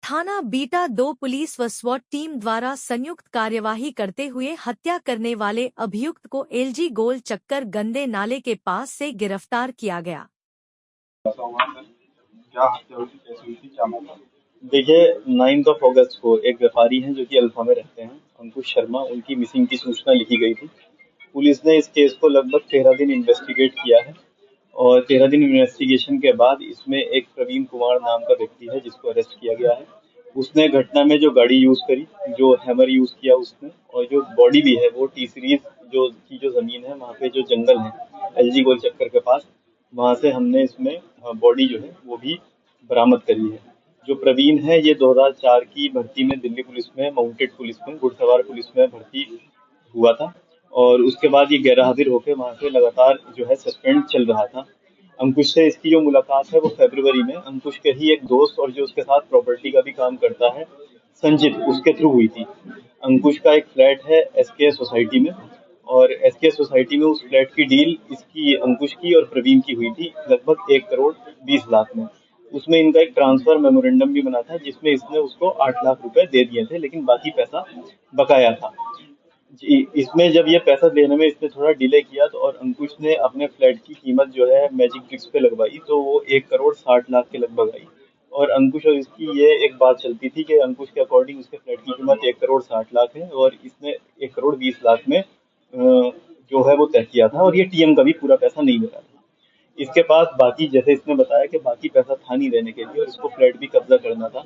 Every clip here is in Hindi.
थाना बीटा 2 पुलिस व स्वॉट टीम द्वारा संयुक्त कार्यवाही करते हुए हत्या करने वाले अभियुक्त को एलजी गोल चक्कर गंदे नाले के पास से गिरफ्तार किया गया। क्या हत्या हुई थी, कैसे हुई थी, क्या मामला? देखिए, 9 अगस्त को एक व्यापारी हैं जो कि अल्फा में रहते हैं, अंकुश शर्मा, उनकी मिसिंग की सूचना लिखी गई थी। पुलिस ने इस केस को लगभग 13 दिन इन्वेस्टिगेट किया है और 13 दिन इन्वेस्टिगेशन के बाद इसमें एक प्रवीण कुमार नाम का व्यक्ति है जिसको अरेस्ट किया गया है। उसने घटना में जो गाड़ी यूज करी, जो हैमर यूज किया उसने, और जो बॉडी भी है वो टी सीरीज जो जमीन है वहाँ पे जो जंगल है एलजी गोल चक्कर के पास, वहां से हमने इसमें बॉडी जो है वो भी बरामद करी है। जो प्रवीण है ये 2004 की भर्ती में दिल्ली पुलिस में, माउंटेड पुलिस में, घुड़सवार पुलिस में भर्ती हुआ था और उसके बाद ये गैरहाजिर होकर वहां से लगातार जो है सस्पेंड चल रहा था। अंकुश से इसकी जो मुलाकात है वो फरवरी में अंकुश के ही एक दोस्त और जो उसके साथ प्रॉपर्टी का भी काम करता है संजित, उसके थ्रू हुई थी। अंकुश का एक फ्लैट है एसके सोसाइटी में और एसके सोसाइटी में उस फ्लैट की डील इसकी, अंकुश की और प्रवीण की हुई थी लगभग 1 करोड़ 20 लाख में। उसमें इनका एक ट्रांसफर मेमोरेंडम भी बना था जिसमें इसने उसको 8 लाख रुपए दे दिए थे, लेकिन बाकी पैसा बकाया था। जी, इसमें जब ये पैसा देने में इसने थोड़ा डिले किया तो और अंकुश ने अपने फ्लैट की कीमत जो है मैजिक ब्रिक्स पे लगवाई तो वो 1 करोड़ 60 लाख के लगभग आई। और अंकुश और इसकी ये एक बात चलती थी कि अंकुश के अकॉर्डिंग उसके फ्लैट की कीमत 1 करोड़ 60 लाख है और इसने 1 करोड़ 20 लाख में जो है वो तय किया था और ये टीएम का भी पूरा पैसा नहीं दे रहा था। इसके पास बाकी, जैसे इसने बताया कि बाकी पैसा था नहीं देने के लिए और इसको फ्लैट भी कब्जा करना था,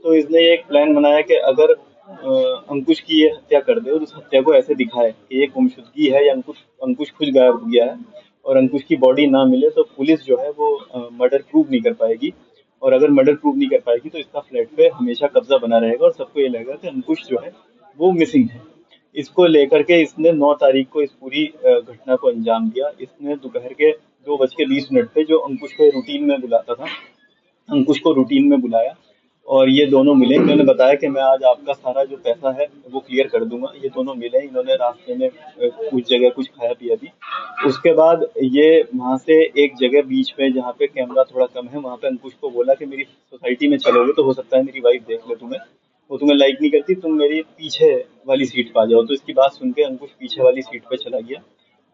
तो इसने ये एक प्लान बनाया कि अगर अंकुश की ये हत्या कर दे और उस हत्या को ऐसे दिखाए कि ये गुमशुदगी है या अंकुश अंकुश खुद गायब हो गया है और अंकुश की बॉडी ना मिले, तो पुलिस जो है वो मर्डर प्रूव नहीं कर पाएगी और अगर मर्डर प्रूव नहीं कर पाएगी तो इसका फ्लैट पे हमेशा कब्जा बना रहेगा और सबको ये लगेगा कि अंकुश जो है वो मिसिंग है। इसको लेकर के इसने 9 तारीख को इस पूरी घटना को अंजाम दिया। इसने दोपहर के 2:20 पे जो अंकुश को रूटीन में बुलाता था, अंकुश को रूटीन में बुलाया और ये दोनों मिले। इन्होंने बताया कि मैं आज आपका सारा जो पैसा है वो क्लियर कर दूंगा। ये दोनों मिले, इन्होंने रास्ते में कुछ जगह कुछ खाया पिया भी। उसके बाद ये वहां से एक जगह बीच में जहाँ पे कैमरा थोड़ा कम है वहां पे अंकुश को बोला कि मेरी सोसाइटी में चलोगे तो हो सकता है मेरी वाइफ देख ले तुम्हें, वो तुम्हें लाइक नहीं करती, तुम मेरी पीछे वाली सीट पे आ जाओ। तो इसकी बात सुन के अंकुश पीछे वाली सीट पे चला गया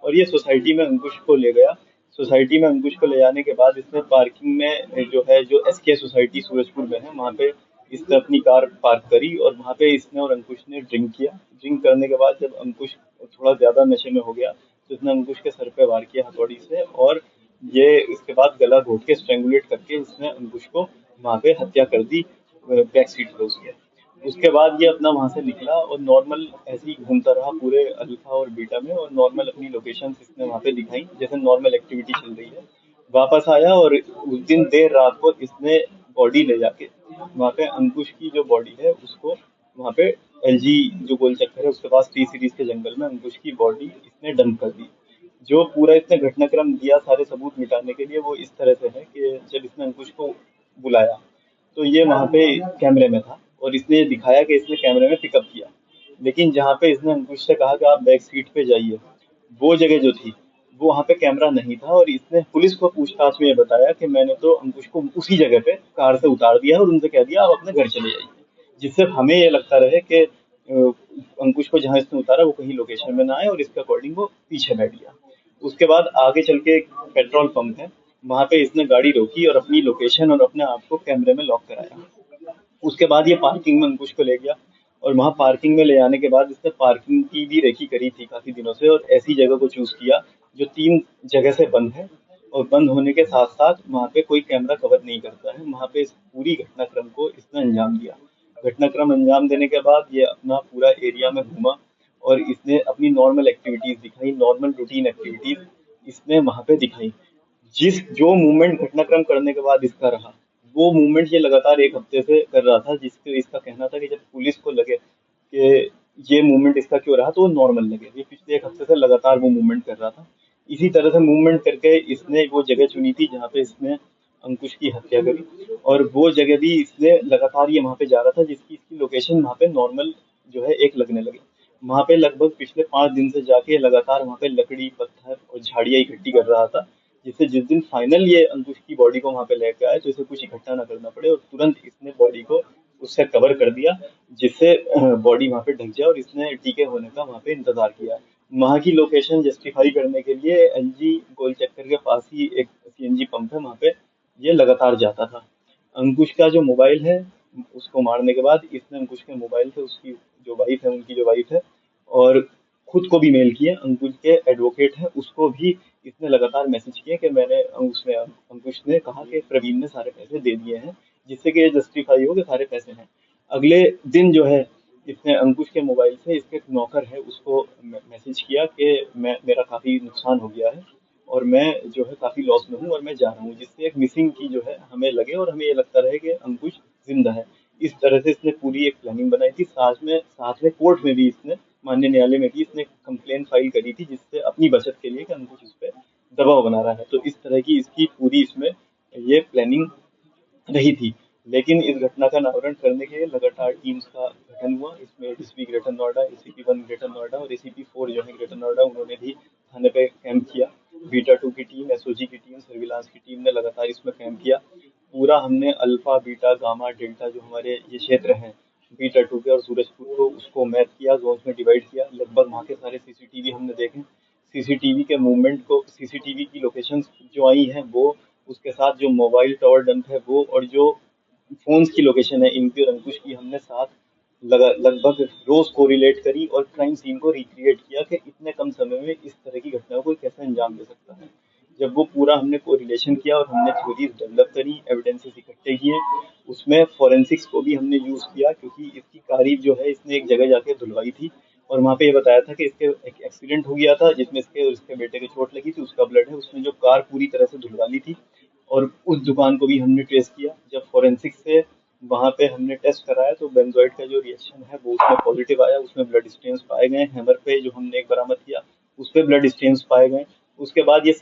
और ये सोसाइटी में अंकुश को ले गया। सोसाइटी में अंकुश को ले जाने के बाद इसने पार्किंग में जो है, जो एसके सोसाइटी सूरजपुर में है, वहाँ पे इसने अपनी कार पार्क करी और वहाँ पे इसने और अंकुश ने ड्रिंक किया। ड्रिंक करने के बाद जब अंकुश थोड़ा ज्यादा नशे में हो गया तो इसने अंकुश के सर पे वार किया हथौड़ी से और ये इसके बाद गला घोट के स्ट्रेंगुलेट करके इसने अंकुश को वहाँ पे हत्या कर दी, बैक सीट पे उसके। उसके बाद ये अपना वहां से निकला और नॉर्मल ऐसे ही घूमता रहा पूरे अल्फा और बीटा में और नॉर्मल अपनी लोकेशन इसने वहां पे दिखाई जैसे नॉर्मल एक्टिविटी चल रही है। वापस आया और उस दिन देर रात को इसने बॉडी ले जाके वहां पे अंकुश की जो बॉडी है उसको वहां पे एलजी जो गोल चक्कर है उसके पास टी सीरीज के जंगल में अंकुश की बॉडी इसने डंप कर दी। जो पूरा इसने घटनाक्रम दिया सारे सबूत मिटाने के लिए वो इस तरह से है कि जब इसने अंकुश को बुलाया तो ये वहां पे कैमरे में था और इसने ये दिखाया कि इसने कैमरे में पिकअप किया, लेकिन जहाँ पे इसने अंकुश से कहा कि आप बैक सीट पे जाइए, वो जगह जो थी वो वहां पे कैमरा नहीं था और इसने पुलिस को पूछताछ में ये बताया कि मैंने तो अंकुश को उसी जगह पे कार से उतार दिया और उनसे कह दिया आप अपने घर चले जाइए, जिससे हमें ये लगता रहे कि अंकुश को जहाँ इसने उतारा वो कहीं लोकेशन में ना आए और इसके अकॉर्डिंग वो पीछे बैठ गया। उसके बाद आगे चल के एक पेट्रोल पंप है, वहां पे इसने गाड़ी रोकी और अपनी लोकेशन और अपने आप को कैमरे में लॉक कराया। उसके बाद ये पार्किंग में अंकुश को ले गया और वहां पार्किंग में ले जाने के बाद इसने पार्किंग की भी रेकी करी थी काफी दिनों से और ऐसी जगह को चूज किया जो 3 जगह से बंद है और बंद होने के साथ साथ वहां पे कोई कैमरा कवर नहीं करता है। वहां पे इस पूरी घटनाक्रम को इसने अंजाम दिया। घटनाक्रम अंजाम देने के बाद ये अपना पूरा एरिया में घूमा और इसने अपनी नॉर्मल एक्टिविटीज दिखाई, नॉर्मल रूटीन एक्टिविटीज इसने वहां पे दिखाई। जिस जो मूवमेंट घटनाक्रम करने के बाद इसका रहा वो मूवमेंट ये लगातार 1 हफ्ते से कर रहा था, जिससे इसका कहना था कि जब पुलिस को लगे कि ये मूवमेंट इसका क्यों रहा तो वो नॉर्मल लगे। ये पिछले 1 हफ्ते से लगातार वो मूवमेंट कर रहा था। इसी तरह से मूवमेंट करके इसने वो जगह चुनी थी जहाँ पे इसने अंकुश की हत्या करी और वो जगह भी इसने लगातार ये वहां पे जा रहा था जिसकी इसकी लोकेशन वहां पे नॉर्मल जो है एक लगने लगे। वहां पे लगभग पिछले 5 दिन से जाके लगातार वहां पे लकड़ी पत्थर और झाड़ियां इकट्ठी कर रहा था, जिससे जिस दिन फाइनल ये अंकुश की बॉडी को वहां पे लेके आए तो इसे कुछ इकट्ठा ना करना पड़े और तुरंत इसने बॉडी को उससे कवर कर दिया, जिससे बॉडी वहां पे ढक जाए, और इसने टीके होने का वहां पे इंतजार किया। वहां की लोकेशन जस्टिफाई करने के लिए एलजी गोल चक्कर के पास ही एक सीएनजी पंप है, वहां पे ये लगातार जाता था। अंकुश का जो मोबाइल है, उसको मारने के बाद इसने अंकुश के मोबाइल से उसकी जो वाइफ है, उनकी जो वाइफ है, और खुद को भी मेल किए, अंकुश के एडवोकेट है उसको भी इसने लगातार मैसेज किए कि उसने अंकुश ने कहा कि प्रवीण ने सारे पैसे दे दिए हैं, जिससे कि ये जस्टिफाई हो कि सारे पैसे हैं। अगले दिन जो है, इसने अंकुश के मोबाइल से इसके एक नौकर है उसको मैसेज किया कि मेरा काफी नुकसान हो गया है, और मैं जो है काफी लॉस में हूँ और मैं जा रहा हूँ, जिससे एक मिसिंग की जो है हमें लगे और हमें ये लगता रहे कि अंकुश जिंदा है। इस तरह से इसने पूरी एक प्लानिंग बनाई थी। साथ में कोर्ट में भी इसने, माननीय न्यायालय में भी इसने कंप्लेन फाइल करी थी, जिससे अपनी बचत के लिए कि अंकुश इस पे दबाव बना रहा है। तो इस तरह की इसकी पूरी इसमें ये प्लानिंग रही थी। लेकिन इस घटना का अनावरण करने के लिए लगातार टीम्स का गठन हुआ। इसमें ADCP greater Noida, ACP 1 greater Noida और एसीपी 4 जो है ग्रेटर नोएडा, उन्होंने भी थाने पे कैंप किया। बीटा 2 की टीम, एसओजी की टीम, सर्विलांस की टीम ने लगातार इसमें कैंप किया। पूरा हमने अल्फा, बीटा, गामा, डेल्टा जो हमारे ये क्षेत्र हैं, बीटा 2 के और सूरजपुर को, उसको मैप किया, जोन्स में डिवाइड किया। लगभग वहाँ के सारे सीसीटीवी हमने देखे। सीसीटीवी के मूवमेंट को, सीसीटीवी की लोकेशंस जो आई हैं वो, उसके साथ जो मोबाइल टावर डंप है वो, और जो फोन्स की लोकेशन है इनकी और अंकुश की, हमने साथ लगभग रोज कोरिलेट करी और क्राइम सीन को रिक्रिएट किया कि इतने कम समय में इस तरह की घटनाओं को कैसे अंजाम दे सकता है। जब वो पूरा हमने कोरिलेशन किया और हमने थ्योरीज डेवलप करी, एविडेंसेस इकट्ठे किए, उसमें फोरेंसिक्स को भी हमने यूज किया, क्योंकि इसकी कारी जो है इसने एक जगह जाके धुलवाई थी, और वहां पे ये बताया था कि इसके एक एक्सीडेंट हो गया था जिसमें इसके और इसके बेटे के चोट लगी थी, उसका ब्लड है, उसने जो कार पूरी तरह से धुलवा ली थी। और उस दुकान को भी हमने ट्रेस किया। जब फोरेंसिक से वहां पे हमने टेस्ट कराया तो बेंजोइट का जो रिएक्शन है वो उसमें पॉजिटिव आया, उसमें ब्लड स्टेन्स पाए गए। हैमर पे जो हमने एक बरामद किया उस पे ब्लड स्टेन्स पाए गए। उसके बाद ये